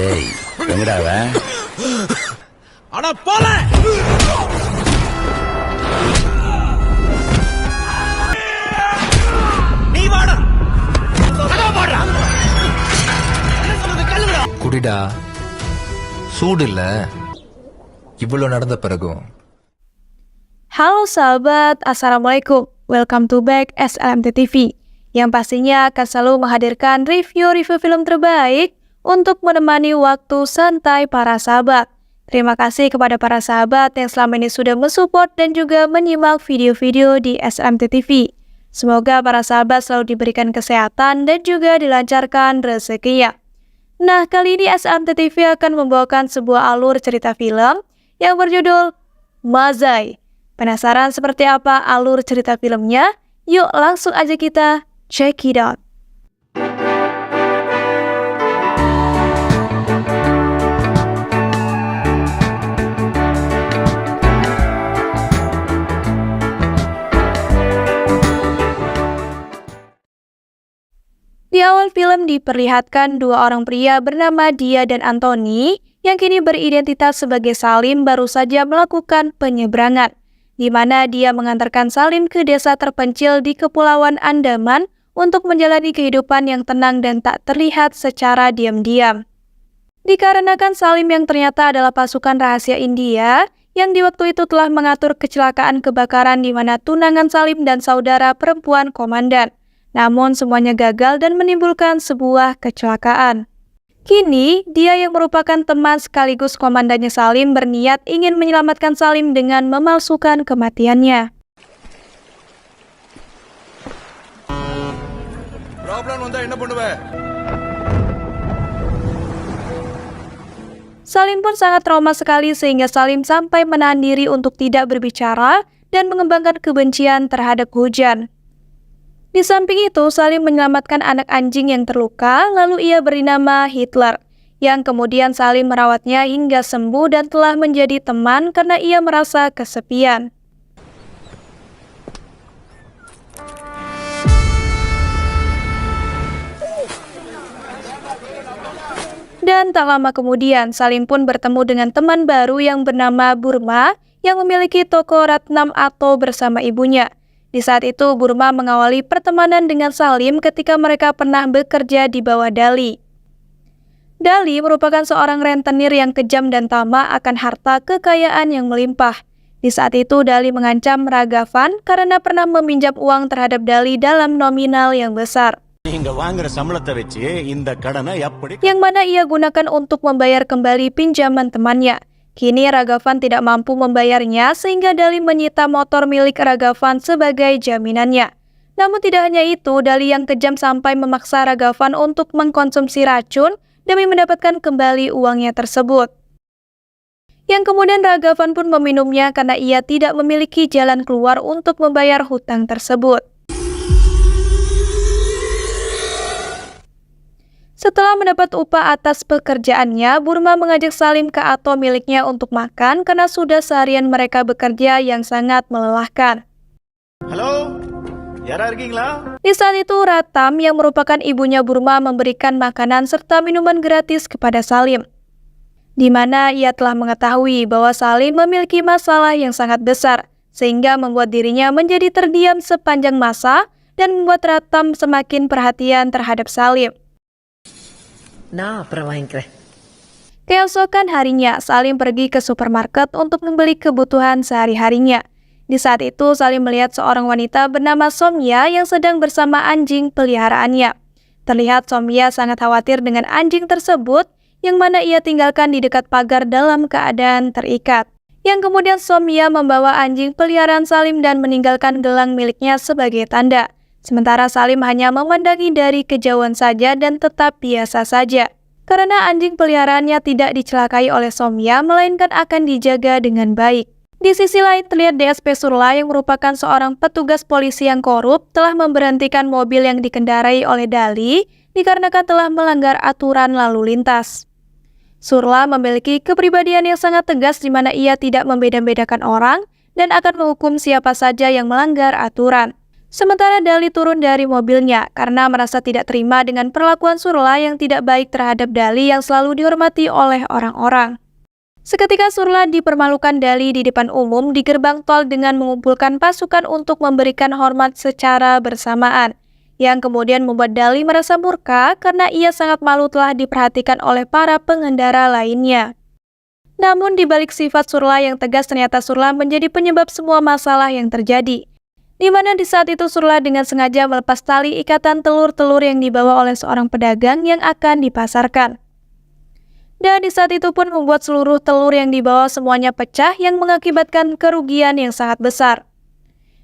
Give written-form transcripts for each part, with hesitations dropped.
ஏய் எங்கடா அவன்? அட போல நீ வாடா வாடா குடிடா, சூடு இல்ல இவ்வளவு நடந்த பிறகும். Halo sahabat, Assalamualaikum. Welcome to back SLMT TV, yang pastinya akan selalu menghadirkan review-review film terbaik untuk menemani waktu santai para sahabat. Terima kasih kepada para sahabat yang selama ini sudah mensupport dan juga menyimak video-video di SLMT TV. Semoga para sahabat selalu diberikan kesehatan dan juga dilancarkan rezekinya. Nah, kali ini SLMT TV akan membawakan sebuah alur cerita film yang berjudul Mazai. Penasaran seperti apa alur cerita filmnya? Yuk langsung aja kita check it out. Di awal film diperlihatkan dua orang pria bernama Dia dan Anthony yang kini beridentitas sebagai Salim baru saja melakukan penyeberangan, di mana dia mengantarkan Salim ke desa terpencil di Kepulauan Andaman untuk menjalani kehidupan yang tenang dan tak terlihat secara diam-diam. Dikarenakan Salim yang ternyata adalah pasukan rahasia India yang di waktu itu telah mengatur kecelakaan kebakaran di mana tunangan Salim dan saudara perempuan komandan. Namun semuanya gagal dan menimbulkan sebuah kecelakaan. Kini, dia yang merupakan teman sekaligus komandannya Salim berniat ingin menyelamatkan Salim dengan memalsukan kematiannya. Salim pun sangat trauma sekali sehingga Salim sampai menahan diri untuk tidak berbicara dan mengembangkan kebencian terhadap hujan. Di samping itu, Salim menyelamatkan anak anjing yang terluka, lalu ia beri nama Hitler, yang kemudian Salim merawatnya hingga sembuh dan telah menjadi teman karena ia merasa kesepian. Dan tak lama kemudian, Salim pun bertemu dengan teman baru yang bernama Burma, yang memiliki toko Ratnam Atto bersama ibunya. Di saat itu, Burma mengawali pertemanan dengan Salim ketika mereka pernah bekerja di bawah Dali. Dali merupakan seorang rentenir yang kejam dan tamak akan harta kekayaan yang melimpah. Di saat itu, Dali mengancam Ragavan karena pernah meminjam uang terhadap Dali dalam nominal yang besar, yang mana ia gunakan untuk membayar kembali pinjaman temannya. Kini Ragavan tidak mampu membayarnya sehingga Dali menyita motor milik Ragavan sebagai jaminannya. Namun tidak hanya itu, Dali yang kejam sampai memaksa Ragavan untuk mengkonsumsi racun demi mendapatkan kembali uangnya tersebut. Yang kemudian Ragavan pun meminumnya karena ia tidak memiliki jalan keluar untuk membayar hutang tersebut. Setelah mendapat upah atas pekerjaannya, Burma mengajak Salim ke Atto miliknya untuk makan karena sudah seharian mereka bekerja yang sangat melelahkan. Halo, yara irkீங்களா? Di saat itu, Ratam yang merupakan ibunya Burma memberikan makanan serta minuman gratis kepada Salim, di mana ia telah mengetahui bahwa Salim memiliki masalah yang sangat besar, sehingga membuat dirinya menjadi terdiam sepanjang masa dan membuat Ratam semakin perhatian terhadap Salim. Keesokan harinya, Salim pergi ke supermarket untuk membeli kebutuhan sehari-harinya. Di saat itu, Salim melihat seorang wanita bernama Somya yang sedang bersama anjing peliharaannya. Terlihat Somya sangat khawatir dengan anjing tersebut, yang mana ia tinggalkan di dekat pagar dalam keadaan terikat. Yang kemudian Somya membawa anjing peliharaan Salim dan meninggalkan gelang miliknya sebagai tanda. Sementara Salim hanya memandangi dari kejauhan saja dan tetap biasa saja. Karena anjing peliharaannya tidak dicelakai oleh Somya, melainkan akan dijaga dengan baik. Di sisi lain terlihat DSP Surla yang merupakan seorang petugas polisi yang korup telah memberhentikan mobil yang dikendarai oleh Dali dikarenakan telah melanggar aturan lalu lintas. Surla memiliki kepribadian yang sangat tegas di mana ia tidak membeda-bedakan orang dan akan menghukum siapa saja yang melanggar aturan. Sementara Dali turun dari mobilnya karena merasa tidak terima dengan perlakuan Surla yang tidak baik terhadap Dali yang selalu dihormati oleh orang-orang. Seketika Surla dipermalukan Dali di depan umum di gerbang tol dengan mengumpulkan pasukan untuk memberikan hormat secara bersamaan, yang kemudian membuat Dali merasa murka karena ia sangat malu telah diperhatikan oleh para pengendara lainnya. Namun di balik sifat Surla yang tegas, ternyata Surla menjadi penyebab semua masalah yang terjadi. Di mana di saat itu Surla dengan sengaja melepas tali ikatan telur-telur yang dibawa oleh seorang pedagang yang akan dipasarkan. Dan di saat itu pun membuat seluruh telur yang dibawa semuanya pecah yang mengakibatkan kerugian yang sangat besar.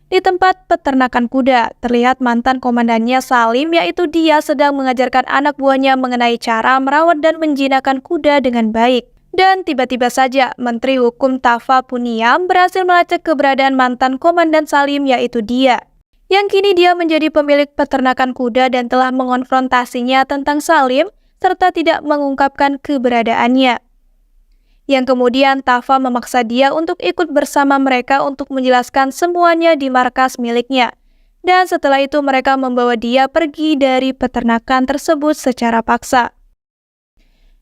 Di tempat peternakan kuda, terlihat mantan komandannya Salim, yaitu dia sedang mengajarkan anak buahnya mengenai cara merawat dan menjinakkan kuda dengan baik. Dan tiba-tiba saja Menteri Hukum Tafa Puniam berhasil melacak keberadaan mantan komandan Salim, yaitu dia. Yang kini dia menjadi pemilik peternakan kuda dan telah mengonfrontasinya tentang Salim, serta tidak mengungkapkan keberadaannya. Yang kemudian Tafa memaksa dia untuk ikut bersama mereka untuk menjelaskan semuanya di markas miliknya. Dan setelah itu mereka membawa dia pergi dari peternakan tersebut secara paksa.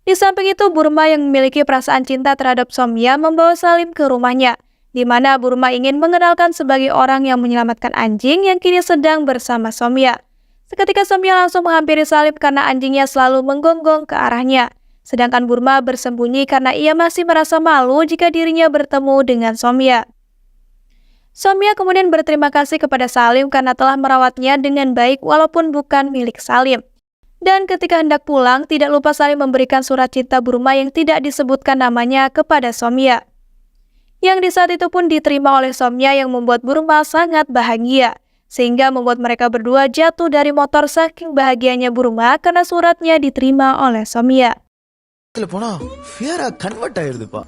Di samping itu, Burma yang memiliki perasaan cinta terhadap Somya membawa Salim ke rumahnya, di mana Burma ingin mengenalkan sebagai orang yang menyelamatkan anjing yang kini sedang bersama Somya. Seketika Somya langsung menghampiri Salim karena anjingnya selalu menggonggong ke arahnya, sedangkan Burma bersembunyi karena ia masih merasa malu jika dirinya bertemu dengan Somya. Somya kemudian berterima kasih kepada Salim karena telah merawatnya dengan baik walaupun bukan milik Salim. Dan ketika hendak pulang, tidak lupa Salim memberikan surat cinta Burma yang tidak disebutkan namanya kepada Somya. Yang di saat itu pun diterima oleh Somya yang membuat Burma sangat bahagia, sehingga membuat mereka berdua jatuh dari motor saking bahagianya Burma karena suratnya diterima oleh Somya. போனா ஃபேரா கன்வெர்ட் ஆயிருதுப்பா.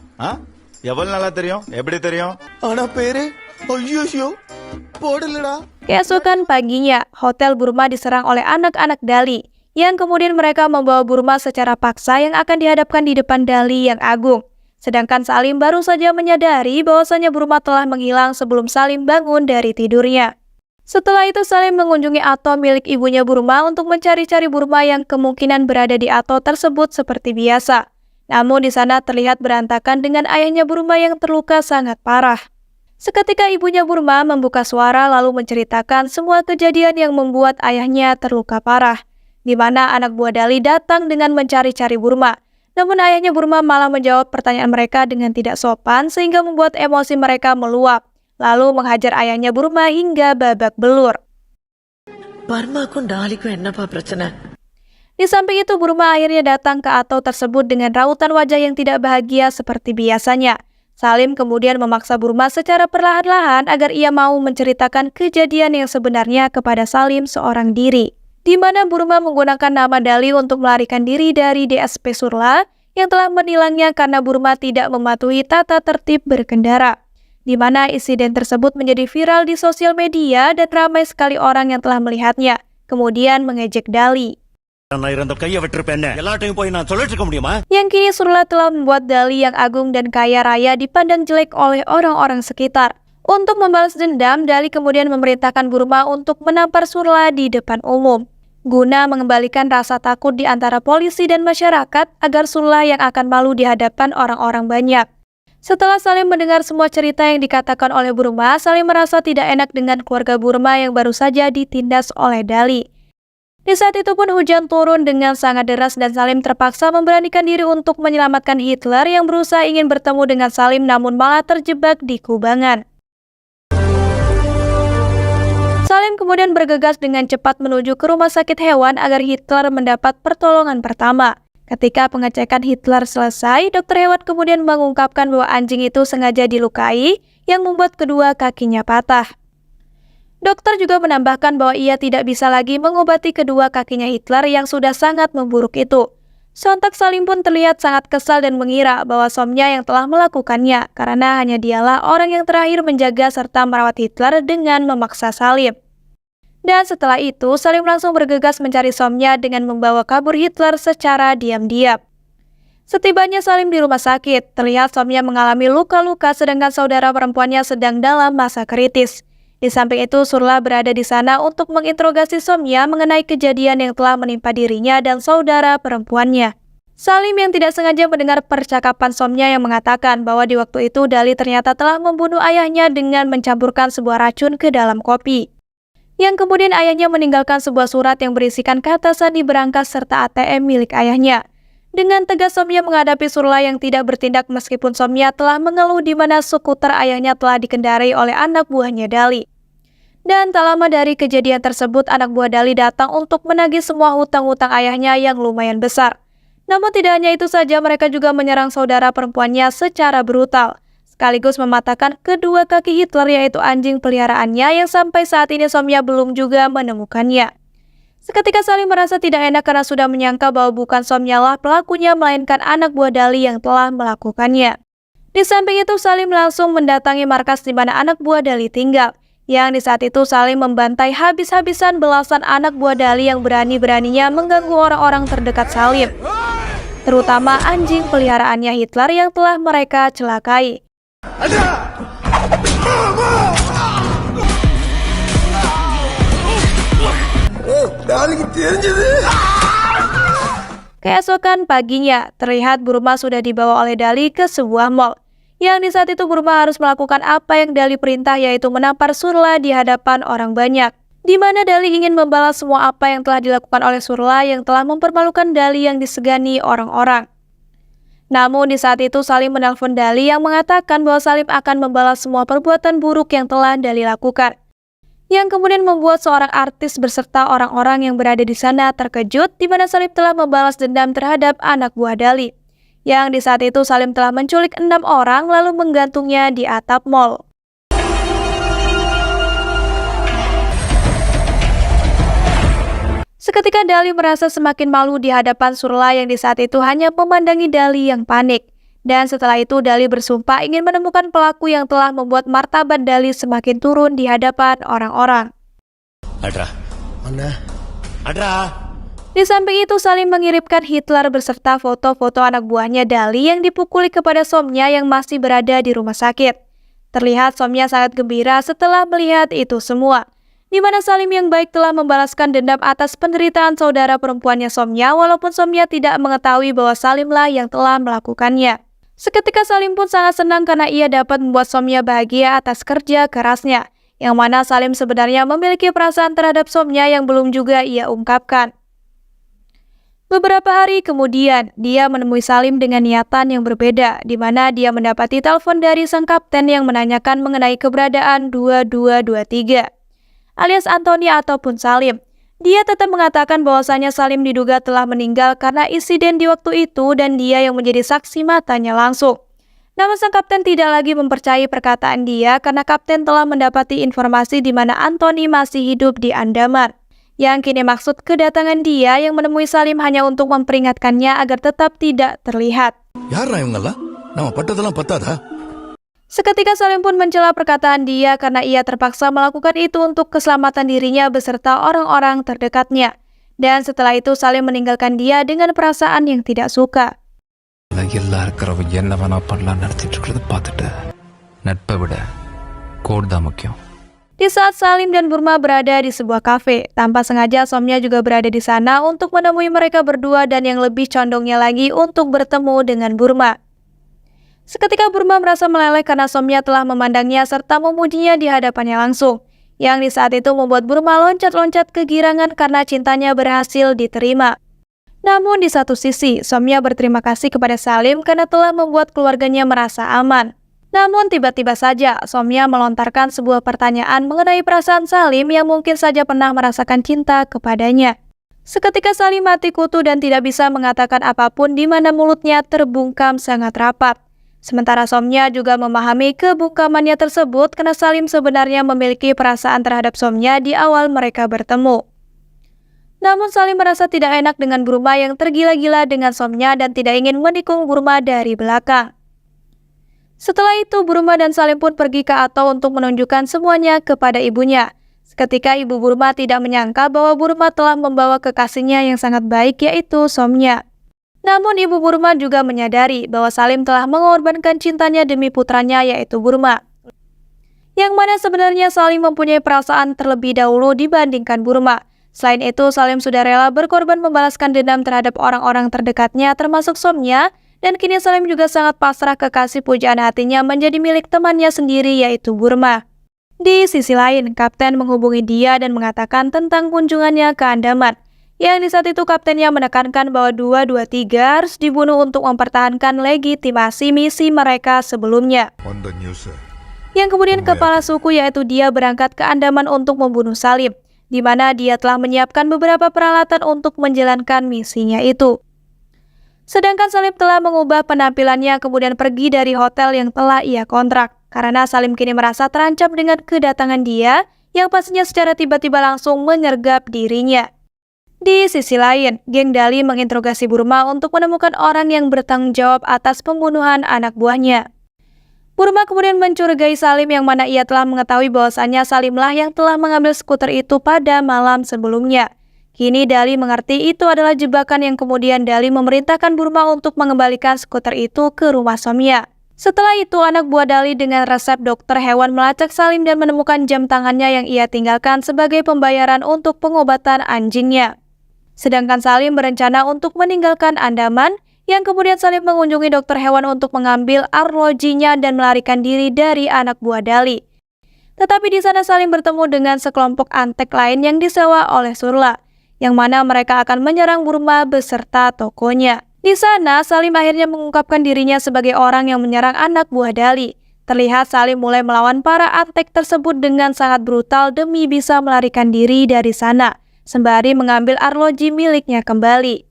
எவ்வளவு நாளா தெரியும்? எப்படி தெரியும்? ஆனா பேரு ஐயோ போடலடா. Keesokan paginya, hotel Burma diserang oleh anak-anak Dali, yang kemudian mereka membawa Burma secara paksa yang akan dihadapkan di depan Dali yang agung. Sedangkan Salim baru saja menyadari bahwasanya Burma telah menghilang sebelum Salim bangun dari tidurnya. Setelah itu Salim mengunjungi Ato milik ibunya Burma untuk mencari-cari Burma yang kemungkinan berada di Ato tersebut seperti biasa. Namun di sana terlihat berantakan dengan ayahnya Burma yang terluka sangat parah. Seketika ibunya Burma membuka suara lalu menceritakan semua kejadian yang membuat ayahnya terluka parah, di mana anak buah Dali datang dengan mencari-cari Burma. Namun ayahnya Burma malah menjawab pertanyaan mereka dengan tidak sopan sehingga membuat emosi mereka meluap, lalu menghajar ayahnya Burma hingga babak belur. Di samping itu Burma akhirnya datang ke Ato tersebut dengan rautan wajah yang tidak bahagia seperti biasanya. Salim kemudian memaksa Burma secara perlahan-lahan agar ia mau menceritakan kejadian yang sebenarnya kepada Salim seorang diri, di mana Burma menggunakan nama Dali untuk melarikan diri dari DSP Surla yang telah menilangnya karena Burma tidak mematuhi tata tertib berkendara, di mana insiden tersebut menjadi viral di sosial media dan ramai sekali orang yang telah melihatnya, kemudian mengejek Dali. Yang kini Surla telah membuat Dali yang agung dan kaya raya dipandang jelek oleh orang-orang sekitar. Untuk membalas dendam, Dali kemudian memerintahkan Burma untuk menampar Surla di depan umum, guna mengembalikan rasa takut di antara polisi dan masyarakat agar Surla yang akan malu di hadapan orang-orang banyak. Setelah Salim mendengar semua cerita yang dikatakan oleh Burma, Salim merasa tidak enak dengan keluarga Burma yang baru saja ditindas oleh Dali. Di saat itu pun hujan turun dengan sangat deras dan Salim terpaksa memberanikan diri untuk menyelamatkan Hitler yang berusaha ingin bertemu dengan Salim namun malah terjebak di kubangan. Salim kemudian bergegas dengan cepat menuju ke rumah sakit hewan agar Hitler mendapat pertolongan pertama. Ketika pengecekan Hitler selesai, dokter hewan kemudian mengungkapkan bahwa anjing itu sengaja dilukai yang membuat kedua kakinya patah. Dokter juga menambahkan bahwa ia tidak bisa lagi mengobati kedua kakinya Hitler yang sudah sangat memburuk itu. Sontak Salim pun terlihat sangat kesal dan mengira bahwa Somya yang telah melakukannya, karena hanya dialah orang yang terakhir menjaga serta merawat Hitler dengan memaksa Salim. Dan setelah itu, Salim langsung bergegas mencari Somya dengan membawa kabur Hitler secara diam-diam. Setibanya Salim di rumah sakit, terlihat Somya mengalami luka-luka sedangkan saudara perempuannya sedang dalam masa kritis. Di samping itu, Surla berada di sana untuk menginterogasi Somya mengenai kejadian yang telah menimpa dirinya dan saudara perempuannya. Salim yang tidak sengaja mendengar percakapan Somya yang mengatakan bahwa di waktu itu Dali ternyata telah membunuh ayahnya dengan mencampurkan sebuah racun ke dalam kopi. Yang kemudian ayahnya meninggalkan sebuah surat yang berisikan kata sandi berangkas serta ATM milik ayahnya. Dengan tegas Somya menghadapi Surla yang tidak bertindak meskipun Somya telah mengeluh di mana skuter ayahnya telah dikendarai oleh anak buahnya Dali. Dan tak lama dari kejadian tersebut, anak buah Dali datang untuk menagih semua hutang-hutang ayahnya yang lumayan besar. Namun tidak hanya itu saja, mereka juga menyerang saudara perempuannya secara brutal, sekaligus mematahkan kedua kaki Hitler yaitu anjing peliharaannya yang sampai saat ini Somya belum juga menemukannya. Seketika Salim merasa tidak enak karena sudah menyangka bahwa bukan Somya lah pelakunya melainkan anak buah Dali yang telah melakukannya. Di samping itu Salim langsung mendatangi markas di mana anak buah Dali tinggal. Yang di saat itu Salim membantai habis-habisan belasan anak buah Dali yang berani-beraninya mengganggu orang-orang terdekat Salim. Terutama anjing peliharaannya Hitler yang telah mereka celakai. Keesokan paginya, terlihat Burma sudah dibawa oleh Dali ke sebuah mall. Yang di saat itu Burma harus melakukan apa yang Dali perintah, yaitu menampar Surla di hadapan orang banyak. Di mana Dali ingin membalas semua apa yang telah dilakukan oleh Surla yang telah mempermalukan Dali yang disegani orang-orang. Namun di saat itu Salim menelpon Dali yang mengatakan bahwa Salim akan membalas semua perbuatan buruk yang telah Dali lakukan. Yang kemudian membuat seorang artis beserta orang-orang yang berada di sana terkejut di mana Salim telah membalas dendam terhadap anak buah Dali. Yang di saat itu Salim telah menculik 6 orang lalu menggantungnya di atap mall. Seketika Dali merasa semakin malu di hadapan Surla yang di saat itu hanya memandangi Dali yang panik. Dan setelah itu Dali bersumpah ingin menemukan pelaku yang telah membuat martabat Dali semakin turun di hadapan orang-orang. Adra. Mana? Adra. Di samping itu Salim mengirimkan Hitler beserta foto-foto anak buahnya Dali yang dipukuli kepada Somya yang masih berada di rumah sakit. Terlihat Somya sangat gembira setelah melihat itu semua. Di mana Salim yang baik telah membalaskan dendam atas penderitaan saudara perempuannya Somya walaupun Somya tidak mengetahui bahwa Salimlah yang telah melakukannya. Seketika Salim pun sangat senang karena ia dapat membuat Somya bahagia atas kerja kerasnya, yang mana Salim sebenarnya memiliki perasaan terhadap Somya yang belum juga ia ungkapkan. Beberapa hari kemudian, dia menemui Salim dengan niatan yang berbeda, di mana dia mendapati telepon dari sang kapten yang menanyakan mengenai keberadaan 2223, alias Anthony ataupun Salim. Dia tetap mengatakan bahwasanya Salim diduga telah meninggal karena insiden di waktu itu dan dia yang menjadi saksi matanya langsung. Namun sang kapten tidak lagi mempercayai perkataan dia karena kapten telah mendapati informasi di mana Anthony masih hidup di Andaman. Yang kini maksud kedatangan dia yang menemui Salim hanya untuk memperingatkannya agar tetap tidak terlihat. யாரா இவங்கெல்லாம்? நம்ம பட்டதெல்லாம் பத்தாதா? Seketika Salim pun mencela perkataan dia karena ia terpaksa melakukan itu untuk keselamatan dirinya beserta orang-orang terdekatnya. Dan setelah itu Salim meninggalkan dia dengan perasaan yang tidak suka. Di saat Salim dan Burma berada di sebuah kafe, tanpa sengaja Somya juga berada di sana untuk menemui mereka berdua dan yang lebih condongnya lagi untuk bertemu dengan Burma. Seketika Burma merasa meleleh karena Somya telah memandangnya serta memujinya di hadapannya langsung. Yang di saat itu membuat Burma loncat-loncat kegirangan karena cintanya berhasil diterima. Namun di satu sisi, Somya berterima kasih kepada Salim karena telah membuat keluarganya merasa aman. Namun tiba-tiba saja Somya melontarkan sebuah pertanyaan mengenai perasaan Salim yang mungkin saja pernah merasakan cinta kepadanya. Seketika Salim mati kutu dan tidak bisa mengatakan apapun di mana mulutnya terbungkam sangat rapat. Sementara Somya juga memahami kebungkamannya tersebut karena Salim sebenarnya memiliki perasaan terhadap Somya di awal mereka bertemu. Namun Salim merasa tidak enak dengan Burma yang tergila-gila dengan Somya dan tidak ingin menikung Burma dari belakang. Setelah itu Burma dan Salim pun pergi ke Ato untuk menunjukkan semuanya kepada ibunya. Seketika ibu Burma tidak menyangka bahwa Burma telah membawa kekasihnya yang sangat baik yaitu Somya. Namun ibu Burma juga menyadari bahwa Salim telah mengorbankan cintanya demi putranya yaitu Burma. yang mana sebenarnya Salim mempunyai perasaan terlebih dahulu dibandingkan Burma. Selain itu, Salim sudah rela berkorban membalaskan dendam terhadap orang-orang terdekatnya termasuk Somya, dan kini Salim juga sangat pasrah kekasih pujaan hatinya menjadi milik temannya sendiri yaitu Burma. Di sisi lain, Kapten menghubungi dia dan mengatakan tentang kunjungannya ke Andaman. Yang di saat itu kaptennya menekankan bahwa 223 harus dibunuh untuk mempertahankan legitimasi misi mereka sebelumnya. Yang kemudian kepala suku yaitu dia berangkat ke Andaman untuk membunuh Salim, di mana dia telah menyiapkan beberapa peralatan untuk menjalankan misinya itu. Sedangkan Salim telah mengubah penampilannya kemudian pergi dari hotel yang telah ia kontrak, karena Salim kini merasa terancam dengan kedatangan dia yang pastinya secara tiba-tiba langsung menyergap dirinya. Di sisi lain, geng Dali menginterogasi Burma untuk menemukan orang yang bertanggung jawab atas pembunuhan anak buahnya. Burma kemudian mencurigai Salim yang mana ia telah mengetahui bahwasannya Salimlah yang telah mengambil skuter itu pada malam sebelumnya. Kini Dali mengerti itu adalah jebakan yang kemudian Dali memerintahkan Burma untuk mengembalikan skuter itu ke rumah Somya. Setelah itu anak buah Dali dengan resep dokter hewan melacak Salim dan menemukan jam tangannya yang ia tinggalkan sebagai pembayaran untuk pengobatan anjingnya. Sedangkan Salim berencana untuk meninggalkan Andaman, yang kemudian Salim mengunjungi dokter hewan untuk mengambil arlojinya dan melarikan diri dari anak buah Dali. Tetapi di sana Salim bertemu dengan sekelompok antek lain yang disewa oleh Surla, yang mana mereka akan menyerang Burma beserta tokonya. Di sana Salim akhirnya mengungkapkan dirinya sebagai orang yang menyerang anak buah Dali. Terlihat Salim mulai melawan para antek tersebut dengan sangat brutal demi bisa melarikan diri dari sana, sembari mengambil arloji miliknya kembali.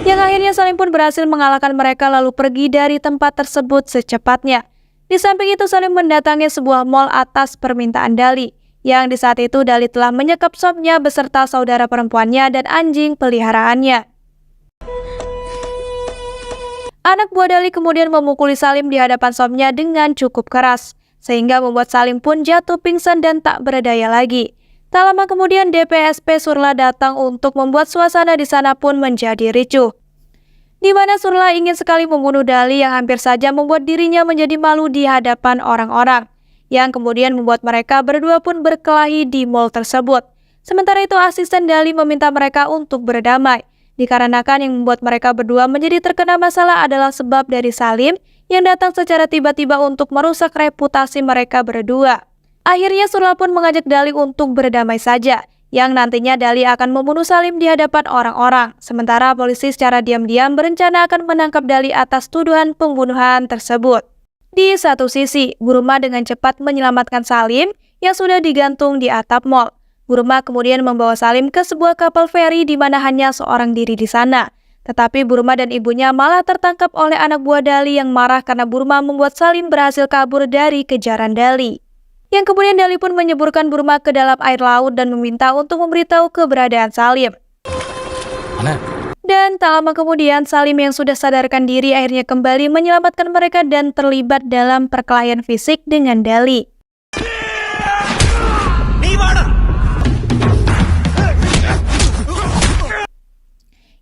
Yang akhirnya Salim pun berhasil mengalahkan mereka lalu pergi dari tempat tersebut secepatnya. Di samping itu Salim mendatangi sebuah mal atas permintaan Dali, yang di saat itu Dali telah menyekap Somya beserta saudara perempuannya dan anjing peliharaannya. Anak buah Dali kemudian memukuli Salim di hadapan Somya dengan cukup keras, sehingga membuat Salim pun jatuh pingsan dan tak berdaya lagi. Tak lama kemudian DPSP Surla datang untuk membuat suasana di sana pun menjadi ricuh, di mana Surla ingin sekali membunuh Dali yang hampir saja membuat dirinya menjadi malu di hadapan orang-orang, yang kemudian membuat mereka berdua pun berkelahi di mal tersebut. Sementara itu asisten Dali meminta mereka untuk berdamai, dikarenakan yang membuat mereka berdua menjadi terkena masalah adalah sebab dari Salim yang datang secara tiba-tiba untuk merusak reputasi mereka berdua. Akhirnya Surla pun mengajak Dali untuk berdamai saja, yang nantinya Dali akan membunuh Salim di hadapan orang-orang. Sementara polisi secara diam-diam berencana akan menangkap Dali atas tuduhan pembunuhan tersebut. Di satu sisi, Burma dengan cepat menyelamatkan Salim yang sudah digantung di atap mal. Burma kemudian membawa Salim ke sebuah kapal feri di mana hanya seorang diri di sana. Tetapi Burma dan ibunya malah tertangkap oleh anak buah Dali yang marah karena Burma membuat Salim berhasil kabur dari kejaran Dali. Yang kemudian Dali pun menyeburkan Burma ke dalam air laut dan meminta untuk memberitahu keberadaan Salim. Mana? Dan tak lama kemudian Salim yang sudah sadarkan diri akhirnya kembali menyelamatkan mereka dan terlibat dalam perkelahian fisik dengan Dali.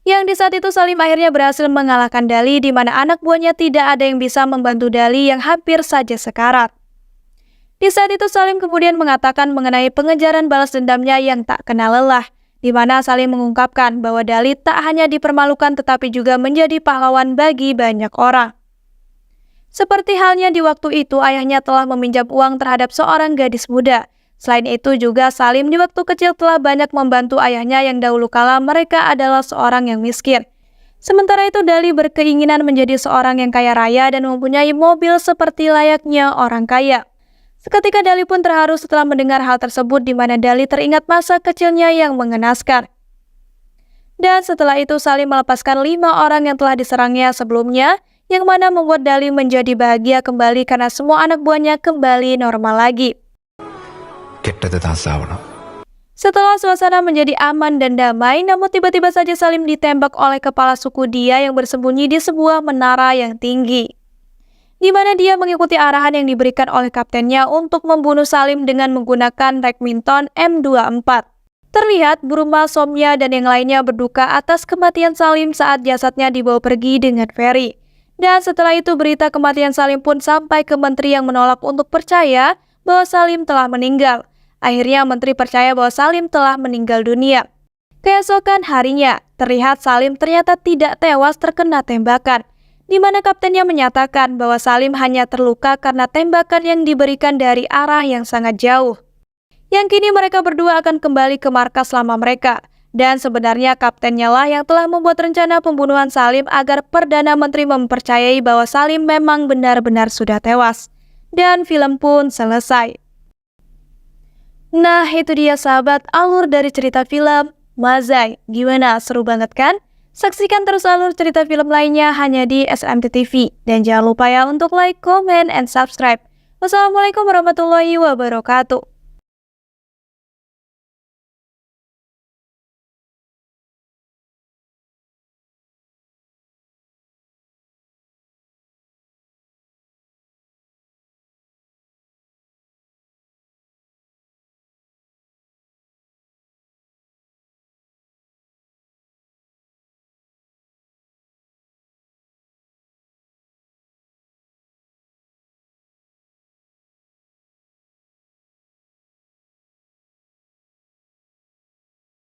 Yang di saat itu Salim akhirnya berhasil mengalahkan Dali di mana anak buahnya tidak ada yang bisa membantu Dali yang hampir saja sekarat. Di saat itu Salim kemudian mengatakan mengenai pengejaran balas dendamnya yang tak kenal lelah, di mana Salim mengungkapkan bahwa Dali tak hanya dipermalukan tetapi juga menjadi pahlawan bagi banyak orang. Seperti halnya di waktu itu ayahnya telah meminjam uang terhadap seorang gadis muda. Selain itu juga Salim di waktu kecil telah banyak membantu ayahnya yang dahulu kala mereka adalah seorang yang miskin. Sementara itu Dali berkeinginan menjadi seorang yang kaya raya dan mempunyai mobil seperti layaknya orang kaya. Seketika Dali pun terharu setelah mendengar hal tersebut di mana Dali teringat masa kecilnya yang mengenaskan. Dan setelah itu Salim melepaskan 5 orang yang telah diserangnya sebelumnya, yang mana membuat Dali menjadi bahagia kembali karena semua anak buahnya kembali normal lagi. Setelah suasana menjadi aman dan damai, namun tiba-tiba saja Salim ditembak oleh kepala suku dia yang bersembunyi di sebuah menara yang tinggi, di mana dia mengikuti arahan yang diberikan oleh kaptennya untuk membunuh Salim dengan menggunakan Remington M24. Terlihat Burma, Somya, dan yang lainnya berduka atas kematian Salim saat jasadnya dibawa pergi dengan feri. Dan setelah itu berita kematian Salim pun sampai ke menteri yang menolak untuk percaya bahwa Salim telah meninggal. Akhirnya menteri percaya bahwa Salim telah meninggal dunia. Keesokan harinya, terlihat Salim ternyata tidak tewas terkena tembakan, di mana kaptennya menyatakan bahwa Salim hanya terluka karena tembakan yang diberikan dari arah yang sangat jauh. Yang kini mereka berdua akan kembali ke markas lama mereka. Dan sebenarnya kaptennya lah yang telah membuat rencana pembunuhan Salim agar Perdana Menteri mempercayai bahwa Salim memang benar-benar sudah tewas. Dan film pun selesai. Nah, itu dia sahabat alur dari cerita film Mazai. Gimana, seru banget kan? Saksikan terus alur cerita film lainnya hanya di SMT TV. Dan jangan lupa ya untuk like, comment, and subscribe. Wassalamualaikum warahmatullahi wabarakatuh.